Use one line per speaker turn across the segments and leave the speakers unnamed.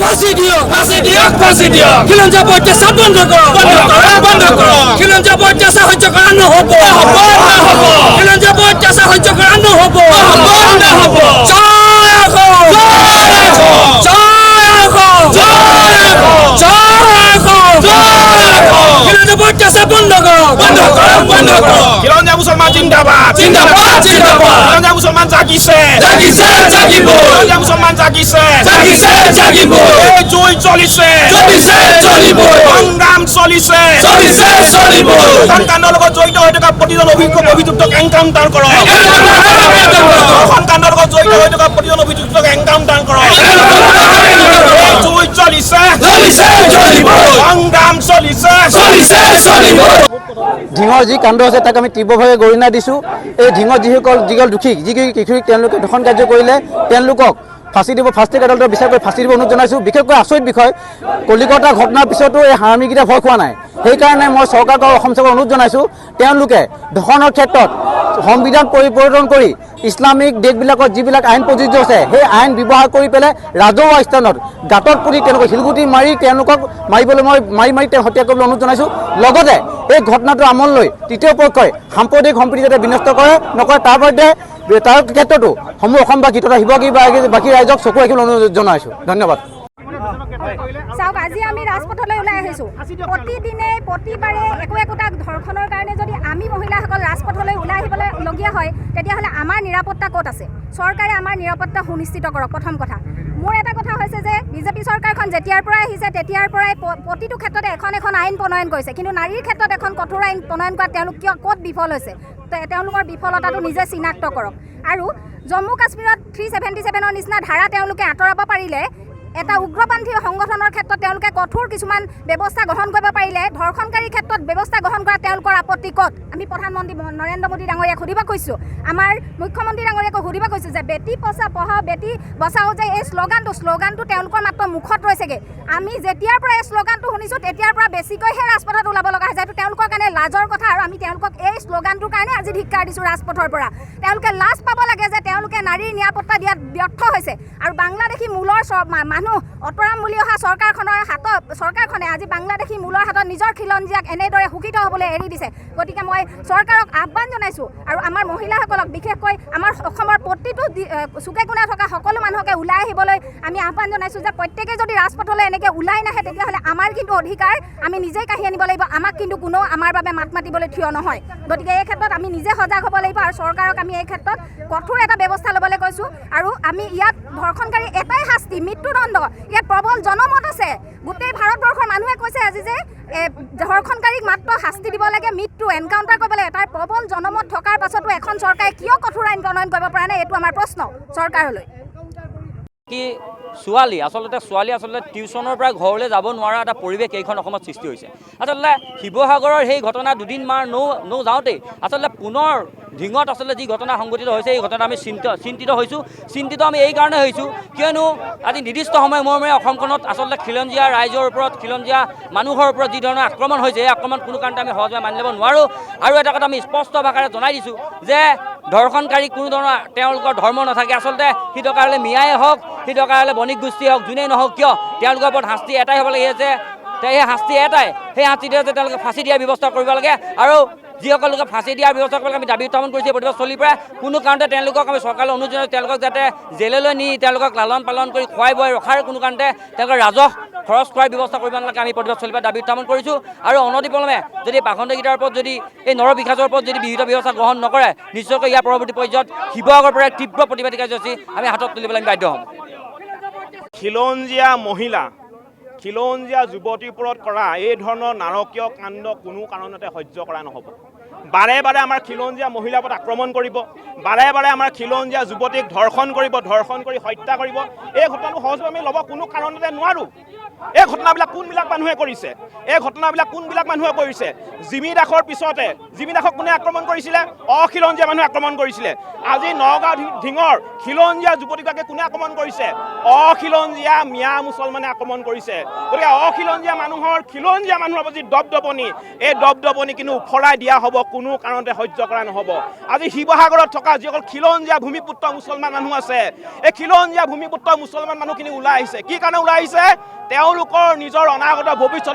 ফাঁসি দিয়ক খিলঞ্জীয়া বৈদ্যাচাৰ বন্ধ কৰক খিলঞ্জীয়া বৈদ্যাচাৰ সহ্য কৰা নহ'ব খিলঞ্জীয়া বৈদ্যাচাৰ সহ্য কৰা নহ'ব খিলঞ্জীয়া বৈদ্যাচাৰ বন্ধ কৰক
খিলঞ্জীয়া মুছলমান জিন্দাবাদ খিলঞ্জীয়া মুছলমান জাগিছে খিলঞ্জীয়া মুছলমান জাগিছে এই জুই চলিছে সংগ্ৰাম চলিছে কাণ্ডৰ লগত জড়িত হৈ থকা প্ৰতিজন অভিযুক্তক এনকাউণ্টাৰ কৰক কাণ্ডৰ লগত জড়িত হৈ থকা প্ৰতিজন অভিযুক্তক এনকাউণ্টাৰ কৰক জুই চলিছে সংগ্ৰাম চলিছে
ঢিঙৰ যি কাণ্ড আছে তাক আমি তীব্ৰভাৱে গৰিহণা দিছোঁ। এই ঢিঙৰ যিসকল দোষী কিশোৰীক তেওঁলোকে ধৰ্ষণ কাৰ্য কৰিলে তেওঁলোকক ফাঁচি দিব ফাৰ্ষ্ট ট্ৰেক আদালতে বিচাৰ কৰি ফাঁচি দিব অনুৰোধ জনাইছোঁ। বিশেষকৈ আচৰিত বিষয় কলিকতা ঘটনাৰ পিছতো এই হাৰামীকেইটা ভয় খোৱা নাই। সেইকাৰণে মই চৰকাৰক অসম চৰকাৰক অনুৰোধ জনাইছোঁ তেওঁলোকে ধৰ্ষণৰ ক্ষেত্ৰত সংবিধান পৰিৱৰ্তন কৰি ইছলামিক দেশবিলাকত যিবিলাক আইন প্ৰযোজ্য আছে সেই আইন ব্যৱহাৰ কৰি পেলাই ৰাজহুৱা স্থানত গাঁতত পুতি তেওঁলোকক শিলগুটি মাৰি তেওঁলোকক মাৰিবলৈ মাৰি তেওঁ হত্যা কৰিবলৈ অনুৰোধ জনাইছোঁ। লগতে এই ঘটনাটো আমল লৈ তৃতীয় পক্ষই সাম্প্ৰদায়িক সম্প্ৰীতি যাতে বিনষ্ট নকৰে তাৰ ক্ষেত্ৰতো সমূহ অসমবাসী তথা শিৱবাসী ৰাইজক চকু ৰাখিবলৈ অনুৰোধ জনাইছোঁ। ধন্যবাদ।
চাওক, আজি আমি ৰাজপথলৈ ওলাই আহিছোঁ। প্ৰতিদিনে প্ৰতিবাৰে একোটা ধৰ্ষণৰ কাৰণে যদি আমি মহিলাসকল ৰাজপথলৈ ওলাই আহিবলগীয়া হয় তেতিয়াহ'লে আমাৰ নিৰাপত্তা ক'ত আছে? চৰকাৰে আমাৰ নিৰাপত্তা সুনিশ্চিত কৰক। প্ৰথম কথা, মোৰ এটা কথা হৈছে যে বিজেপি চৰকাৰখন যেতিয়াৰ পৰাই আহিছে তেতিয়াৰ পৰাই প্ৰতিটো ক্ষেত্ৰতে এখন আইন প্ৰণয়ন কৰিছে, কিন্তু নাৰীৰ ক্ষেত্ৰত এখন কঠোৰ আইন প্ৰণয়ন কৰাত তেওঁলোক ক'ত বিফল হৈছে? তেওঁলোকৰ বিফলতাটো নিজে চিনাক্ত কৰক। আৰু জম্মু কাশ্মীৰত 377ৰ নিচিনা ধাৰা তেওঁলোকে আঁতৰাব পাৰিলে, এটা উগ্ৰপন্থী সংগঠনৰ ক্ষেত্ৰত তেওঁলোকে কঠোৰ কিছুমান ব্যৱস্থা গ্ৰহণ কৰিব পাৰিলে, ধৰ্ষণকাৰীৰ ক্ষেত্ৰত ব্যৱস্থা গ্ৰহণ কৰা তেওঁলোকৰ আপত্তি ক'ত? আমি প্ৰধানমন্ত্ৰী নৰেন্দ্ৰ মোদী ডাঙৰীয়াক সুধিব কৈছোঁ, আমাৰ মুখ্যমন্ত্ৰী ডাঙৰীয়াকো সুধিব কৈছোঁ যে বেটী পঢ়াও বেটী বচাও যে এই শ্লোগানটো তেওঁলোকৰ মাত্ৰ মুখত ৰৈছেগৈ। আমি যেতিয়াৰ পৰা এই শ্লোগানটো শুনিছোঁ তেতিয়াৰ পৰা বেছিকৈহে ৰাজপথত ওলাব লগা হৈছে। এইটো তেওঁলোকৰ কাৰণে লাজৰ কথা, আৰু আমি তেওঁলোকক এই শ্লোগানটোৰ কাৰণে আজি ধিক্কাৰ দিছোঁ ৰাজপথৰ পৰা। তেওঁলোকে লাজ পাব লাগে যে তেওঁলোকে নাৰীৰ নিৰাপত্তা দিয়াত ব্যৰ্থ হৈছে। আৰু বাংলাদেশী মূলৰ মানুহ অতৰাম বুলি অহা চৰকাৰখনে আজি বাংলাদেশী মূলৰ হাতত নিজৰ খিলঞ্জীয়াক এনেদৰে শোষিত হ'বলৈ এৰি দিছে। গতিকে মই চৰকাৰক আহ্বান জনাইছোঁ আৰু আমাৰ মহিলাসকলক, বিশেষকৈ আমাৰ অসমৰ প্ৰতিটো চুকে কোণে থকা সকলো মানুহকে ওলাই আহিবলৈ আমি আহ্বান জনাইছোঁ যে প্ৰত্যেকে যদি ৰাজপথলৈ এনেকৈ ওলাই নাহে তেতিয়াহ'লে আমাৰ কিন্তু অধিকাৰ আমি নিজেই কাঢ়ি আনিব লাগিব। আমাক কিন্তু কোনো আমাৰ বাবে মাত মাতিবলৈ থিয় নহয়। গতিকে এই ক্ষেত্ৰত আমি নিজে সজাগ হ'ব লাগিব আৰু চৰকাৰক আমি এই ক্ষেত্ৰত কঠোৰ এটা ব্যৱস্থা ল'বলৈ কৈছোঁ। আৰু আমি ইয়াত ধৰ্ষণকাৰী এটাই শাস্তি, মৃত্যুদণ্ড। ইয়াত প্ৰবল জনমত আছে। গোটেই ভাৰতবৰ্ষৰ মানুহে কৈছে আজি যে ধৰ্ষণকাৰীক মাত্ৰ শাস্তি দিব লাগে, মৃত্যু এনকাউণ্টাৰ কৰিব লাগে। তাৰ প্ৰবল জনমত থকাৰ পাছতো এখন চৰকাৰে কিয় কঠোৰ আইন প্ৰণয়ন কৰিব পৰা নাই? এইটো আমাৰ প্ৰশ্ন চৰকাৰলৈ।
কি ছোৱালী আচলতে টিউশ্যনৰ পৰা ঘৰলৈ যাব নোৱাৰা এটা পৰিৱেশ এইখন অসমত সৃষ্টি হৈছে। আচলতে শিৱসাগৰৰ সেই ঘটনা দুদিনমান নৌ যাওঁতেই আচলতে পুনৰ ঢিঙত আচলতে যি ঘটনা সংঘটিত হৈছে এই ঘটনা আমি চিন্তিত হৈছোঁ। চিন্তিত আমি এই কাৰণে হৈছোঁ কিয়নো আজি নিৰ্দিষ্ট সময় মূৰে অসমখনত আচলতে খিলঞ্জীয়া ৰাইজৰ ওপৰত, খিলঞ্জীয়া মানুহৰ ওপৰত যি ধৰণৰ আক্ৰমণ হৈছে এই আক্ৰমণ কোনো কাৰণতে আমি সহজে মানি ল'ব নোৱাৰোঁ। আৰু এটা কথা আমি স্পষ্ট ভাষাৰে জনাই দিছোঁ যে ধৰ্ষণকাৰী কোনো ধৰণৰ তেওঁলোকৰ ধৰ্ম নাথাকে। আচলতে সি টকা হ'লে মিয়াই হওক, সি টকা হ'লে বণিক গোষ্ঠী হওক, যোনেই নহওক কিয় তেওঁলোকৰ ওপৰত শাস্তি এটাই হ'ব লাগে যে সেই শাস্তি এটাই, সেই শাস্তিটোৱে যে তেওঁলোকে ফাঁচি দিয়াৰ ব্যৱস্থা কৰিব লাগে। আৰু যিসকল লোকে ফাঁচি দিয়াৰ ব্যৱস্থা কৰিব আমি দাবী উত্থাপন কৰিছোঁ। প্ৰতিবাদস্থলীৰ পৰা কোনো কাৰণতে তেওঁলোকক আমি চৰকাৰলৈ অনুৰোধ জনাইছোঁ তেওঁলোকক যাতে জেললৈ নি তেওঁলোকক লালন পালন কৰি খুৱাই বোৱাই ৰখাৰ কোনো কাৰণতে তেওঁলোকৰ ৰাজহ খৰচ কৰাৰ ব্যৱস্থা কৰিব নালাগে আমি প্ৰতিবাদস্থলীৰ পৰা দাবী উত্থাপন কৰিছোঁ। আৰু অনতিপলমে যদি পাখণ্ডকেইটাৰ ওপৰত যদি এই নৰবিকাশৰ ওপৰত যদি বিহিত ব্যৱস্থা গ্ৰহণ নকৰে নিশ্চয়কৈ ইয়াৰ পৰৱৰ্তী পৰ্যায়ত শিৱসাগৰৰ পৰা তীব্ৰ প্ৰতিবাদী কাৰ্যসূচী আমি হাতত তুলিবলৈ আমি বাধ্য হ'ম।
খিলঞ্জীয়া যুৱতীৰ ওপৰত কৰা এই ধৰণৰ নাৰকীয় কাণ্ড কোনো কাৰণতে সহ্য কৰা নহ'ব। বাৰে বাৰে আমাৰ খিলঞ্জীয়া মহিলাৰ ওপৰত আক্ৰমণ কৰিব, বাৰে বাৰে আমাৰ খিলঞ্জীয়া যুৱতীক ধৰ্ষণ কৰি হত্যা কৰিব। এই ঘটনাটো সহজভাৱে আমি ল'ব কোনো কাৰণতে নোৱাৰোঁ। এই ঘটনাবিলাক কোনবিলাক মানুহে কৰিছে? এই ঘটনাবিলাক কোনবিলাক মানুহে কৰিছে? জিমি দাসৰ পিছতে জিমি দাসক কোনে আক্ৰমণ কৰিছিলে? অখিলঞ্জীয়া মানুহে আক্ৰমণ কৰিছিলে। আজি নগাঁও ঢিঙৰ খিলঞ্জীয়া যুৱতীগৰাকীক কোনে আক্ৰমণ কৰিছে? অখিলঞ্জীয়া মিয়া মুছলমানে আক্ৰমণ কৰিছে। গতিকে অখিলঞ্জীয়া মানুহৰ খিলঞ্জীয়া মানুহৰ প্ৰতি দপদপনি, এই দপদপনি কিন্তু উফৰাই দিয়া হ'ব, কোনো কাৰণতে সহ্য কৰা নহ'ব। আজি শিৱসাগৰত থকা যিসকল খিলঞ্জীয়া ভূমিপুত্ৰ মুছলমান মানুহ আছে, এই খিলঞ্জীয়া ভূমিপুত্ৰ মুছলমান মানুহখিনি ওলাই আহিছে। কি কাৰণে ওলাই আহিছে? তেওঁলোকৰ নিজৰ অনাগত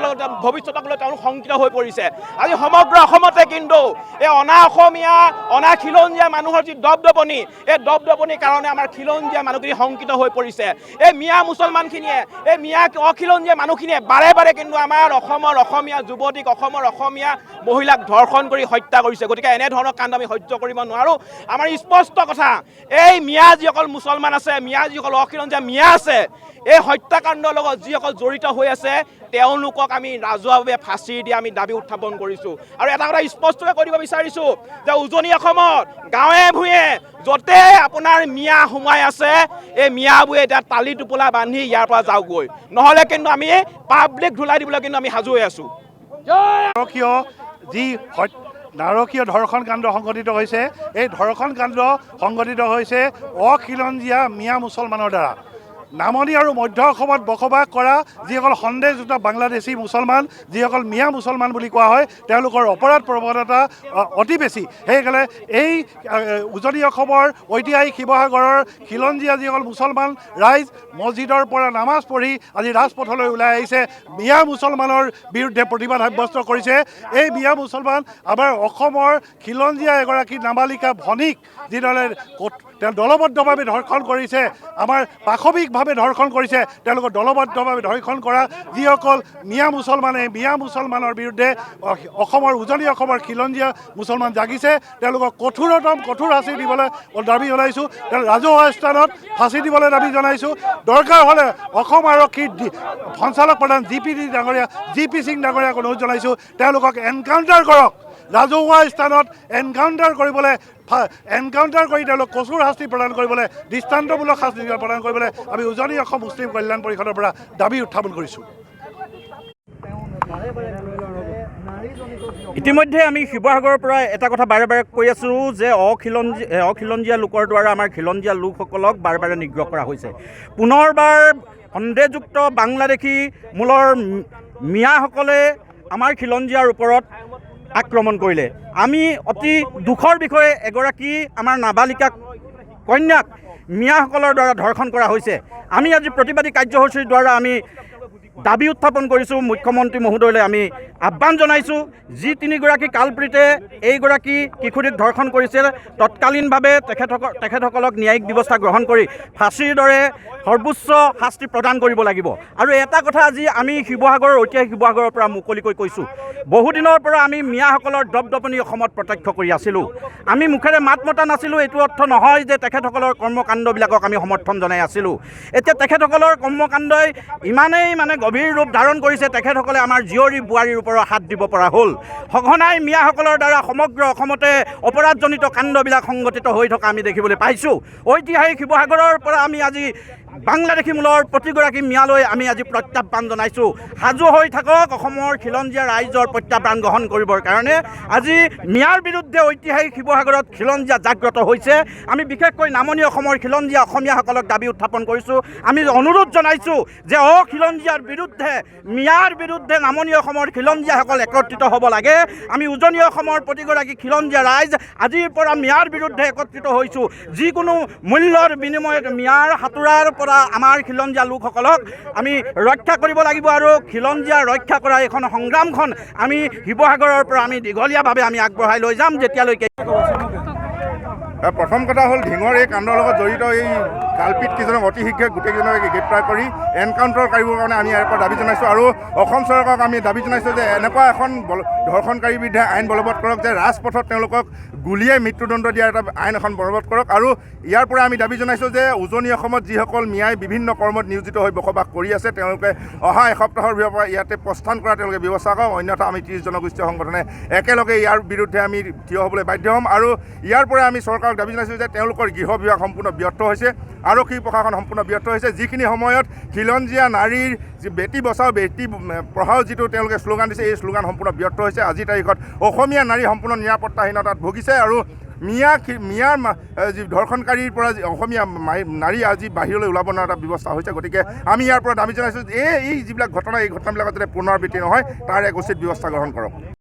ভৱিষ্যতক লৈ তেওঁলোক শংকিত হৈ পৰিছে। আজি সমগ্ৰ অসমতে কিন্তু এই অনা অসমীয়া অনা খিলঞ্জীয়া মানুহৰ যি দপদপনি, এই দপদপনিৰ কাৰণে আমাৰ খিলঞ্জীয়া মানুহখিনি শংকিত হৈ পৰিছে। এই মিয়া মুছলমানখিনিয়ে, এই মিয়া অখিলঞ্জীয়া মানুহখিনিয়ে বাৰে বাৰে কিন্তু আমাৰ অসমৰ অসমীয়া যুৱতীক, অসমৰ অসমীয়া মহিলাক ধৰ্ষণ কৰি হত্যা কৰিছে। গতিকে এনেধৰণৰ কাণ্ড আমি সহ্য কৰিব নোৱাৰোঁ। আমাৰ স্পষ্ট কথা, এই মিয়া যিসকল মুছলমান আছে, মিয়া যিসকল অখিলঞ্জীয়া মিয়া আছে, এই হত্যাকাণ্ডৰ লগত যিসকল জড়িত হৈ আছে, তেওঁলোকক আমি ৰাজহুৱাভাৱে ফাঁচি দি আমি দাবী উত্থাপন কৰিছোঁ। আৰু এটা কথা স্পষ্টকৈ কৈ দিব বিচাৰিছোঁ যে উজনি অসমত গাঁৱে ভূঞে য'তে আপোনাৰ মিয়া সোমাই আছে, এই মিয়াবোৰে এতিয়া টালি টোপোলা বান্ধি ইয়াৰ পৰা যাওকগৈ, নহ'লে কিন্তু আমি পাব্লিক ধুলাই দিবলৈ কিন্তু আমি সাজু হৈ আছোঁ।
নাৰকীয় ধৰ্ষণ কাণ্ড সংঘটিত হৈছে, এই ধৰ্ষণ কাণ্ড সংঘটিত হৈছে অখিলঞ্জীয়া মিয়া মুছলমানৰ দ্বাৰা। নামনি আৰু মধ্য অসমত বসবাস কৰা যিসকল সন্দেহযুক্ত বাংলাদেশী মুছলমান, যিসকল মিয়া মুছলমান বুলি কোৱা হয়, তেওঁলোকৰ অপৰাধ প্ৰৱণতা অতি বেছি। সেইকাৰণে এই উজনি অসমৰ ঐতিহাসিক শিৱসাগৰৰ খিলঞ্জীয়া যিসকল মুছলমান ৰাইজ মছজিদৰ পৰা নামাজ পঢ়ি আজি ৰাজপথলৈ ওলাই আহিছে, মিয়া মুছলমানৰ বিৰুদ্ধে প্ৰতিবাদ সাব্যস্ত কৰিছে। এই মিয়া মুছলমান আমাৰ অসমৰ খিলঞ্জীয়া এগৰাকী নাবালিকা ভনীক যিদৰে তেওঁ দলবদ্ধভাৱে ধৰ্ষণ কৰিছে, আমাৰ পাশৱিকভাৱে ধৰ্ষণ কৰিছে, তেওঁলোকক দলবদ্ধভাৱে ধৰ্ষণ কৰা যিসকল মিয়া মুছলমানৰ বিৰুদ্ধে অসমৰ উজনি অসমৰ খিলঞ্জীয়া মুছলমান জাগিছে, তেওঁলোকক কঠোৰ শাস্তি দিবলৈ দাবী জনাইছোঁ। ৰাজহুৱা স্থানত ফাঁচি দিবলৈ দাবী জনাইছোঁ। দৰকাৰ হ'লে অসম আৰক্ষীৰ সঞ্চালক প্ৰধান জি পি সিং ডাঙৰীয়াক অনুৰোধ জনাইছোঁ, তেওঁলোকক এনকাউণ্টাৰ কৰক। ৰাজহুৱা স্থানত এনকাউণ্টাৰ কৰি তেওঁলোক কঠোৰ শাস্তি প্ৰদান কৰিবলৈ, দৃষ্টান্তমূলক শাস্তি প্ৰদান কৰিবলৈ আমি উজনি অসম মুছলিম কল্যাণ পৰিষদৰ পৰা দাবী উত্থাপন কৰিছোঁ।
ইতিমধ্যে আমি শিৱসাগৰৰ পৰা এটা কথা বাৰে বাৰে কৈ আছোঁ যে অখিলঞ্জীয়া লোকৰ দ্বাৰা আমাৰ খিলঞ্জীয়া লোকসকলক বাৰে বাৰে নিগ্ৰহ কৰা হৈছে। পুনৰবাৰ সন্দেহযুক্ত বাংলাদেশী মূলৰ মিয়াসকলে আমাৰ খিলঞ্জীয়াৰ ওপৰত আক্ৰমণ কৰিলে। আমি অতি দুখৰ বিষয়ে এগৰাকী আমাৰ নাবালিকা কন্যাক মিয়াসকলৰ দ্বাৰা ধৰ্ষণ কৰা হৈছে। আমি আজি প্ৰতিবাদী কাৰ্যসূচীৰ দ্বাৰা আমি দাবী উত্থাপন কৰিছোঁ। মুখ্যমন্ত্ৰী মহোদয়লৈ আমি আহ্বান জনাইছোঁ, যি তিনিগৰাকী কালপ্ৰীতে এইগৰাকী কিশোৰীক ধৰ্ষণ কৰিছিল, তৎকালীনভাৱে তেখেতসকলক ন্যায়িক ব্যৱস্থা গ্ৰহণ কৰি ফাঁচীৰ দৰে সৰ্বোচ্চ শাস্তি প্ৰদান কৰিব লাগিব। আৰু এটা কথা আজি আমি ঐতিহাসিক শিৱসাগৰৰ পৰা মুকলিকৈ কৈছোঁ, বহুদিনৰ পৰা আমি মিয়াসকলৰ দপদপনি অসমত প্ৰত্যক্ষ কৰি আছিলোঁ। আমি মুখেৰে মাত মতা নাছিলোঁ, এইটো অৰ্থ নহয় যে তেখেতসকলৰ কৰ্মকাণ্ডবিলাকক আমি সমৰ্থন জনাই আছিলোঁ। এতিয়া তেখেতসকলৰ কৰ্মকাণ্ডই ইমানেই গভীৰ ৰূপ ধাৰণ কৰিছে, তেখেতসকলে আমাৰ জীয়ৰী বোৱাৰীৰ ওপৰত হাত দিব পৰা হ'ল। সঘনাই মিয়াসকলৰ দ্বাৰা সমগ্ৰ অসমতে অপৰাধজনিত কাণ্ডবিলাক সংঘটিত হৈ থকা আমি দেখিবলৈ পাইছোঁ। ঐতিহাসিক শিৱসাগৰৰ পৰা আমি আজি বাংলাদেশী মূলৰ প্ৰতিগৰাকী মিয়ালৈ আমি আজি প্ৰত্যাহ্বান জনাইছোঁ, সাজু হৈ থাকক অসমৰ খিলঞ্জীয়া ৰাইজৰ প্ৰত্যাহ্বান গ্ৰহণ কৰিবৰ কাৰণে। আজি মিয়াৰ বিৰুদ্ধে ঐতিহাসিক শিৱসাগৰত খিলঞ্জীয়া জাগ্ৰত হৈছে। আমি বিশেষকৈ নামনি অসমৰ খিলঞ্জীয়া অসমীয়াসকলক দাবী উত্থাপন কৰিছোঁ। আমি অনুৰোধ জনাইছোঁ যে অখিলঞ্জীয়াৰ বিৰুদ্ধে, মিয়াৰ বিৰুদ্ধে নামনি অসমৰ খিলঞ্জীয়াসকল একত্ৰিত হ'ব লাগে। আমি উজনি অসমৰ প্ৰতিগৰাকী খিলঞ্জীয়া ৰাইজ আজিৰ পৰা মিয়াৰ বিৰুদ্ধে একত্ৰিত হৈছোঁ। যিকোনো মূল্যৰ বিনিময়ত মিয়াৰ সাঁতোৰাৰ পৰা আমাৰ খিলঞ্জীয়া লোকসকলক আমি ৰক্ষা কৰিব লাগিব। আৰু খিলঞ্জীয়া ৰক্ষা কৰা এইখন সংগ্ৰামখন আমি শিৱসাগৰৰ পৰা আমি দীঘলীয়াভাৱে আমি আগবঢ়াই লৈ যাম, যেতিয়ালৈকে
প্ৰথম কথা হ'ল ঢিঙৰ এই কাণ্ডৰ লগত জড়িত এই কালপিত কেইজনক অতি শীঘ্ৰে গোটেইকেইজনকে গ্ৰেপ্তাৰ কৰি এনকাউণ্টাৰ কৰিবৰ কাৰণে আমি ইয়াৰ পৰা দাবী জনাইছোঁ। আৰু অসম চৰকাৰক আমি দাবী জনাইছোঁ যে এনেকুৱা এখন ধৰ্ষণকাৰীৰ বিৰুদ্ধে আইন বলবৎ কৰক, যে ৰাজপথত তেওঁলোকক গুলীয়াই মৃত্যুদণ্ড দিয়াৰ এটা আইন এখন বলবৎ কৰক। আৰু ইয়াৰ পৰা আমি দাবী জনাইছোঁ যে উজনি অসমত যিসকল মিয়াই বিভিন্ন কৰ্মত নিয়োজিত হৈ বসবাস কৰি আছে, তেওঁলোকে অহা এসপ্তাহৰ পৰা ইয়াতে প্ৰস্থান কৰা তেওঁলোকে ব্যৱস্থা কৰক, অন্যথা আমি 30 জনগোষ্ঠীয় সংগঠনে একেলগে ইয়াৰ বিৰুদ্ধে আমি থিয় হ'বলৈ বাধ্য হ'ম। আৰু ইয়াৰ পৰা আমি চৰকাৰক দাবী জনাইছোঁ যে তেওঁলোকৰ গৃহ বিভাগ সম্পূৰ্ণ ব্যৰ্থ হৈছে। আৰক্ষী প্ৰশাসন সম্পূৰ্ণ ব্যৰ্থ হৈছে। যিখিনি সময়ত খিলঞ্জীয়া নাৰীৰ যি বেটী বচাও বেটী পঢ়াও যিটো তেওঁলোকে শ্লোগান দিছে, এই শ্লোগান সম্পূৰ্ণ ব্যৰ্থ হৈছে। আজিৰ তাৰিখত অসমীয়া নাৰী সম্পূৰ্ণ নিৰাপত্তাহীনতাত ভুগিছে আৰু মিয়াৰ যি ধৰ্ষণকাৰীৰ পৰা অসমীয়া নাৰী আজি বাহিৰলৈ ওলাব নোৱাৰা এটা ব্যৱস্থা হৈছে। গতিকে আমি ইয়াৰ পৰা দাবী জনাইছোঁ যে এই যিবিলাক ঘটনা, এই ঘটনাবিলাকত যাতে পুনৰাবৃত্তি নহয়, তাৰ এক উচিত ব্যৱস্থা গ্ৰহণ কৰক।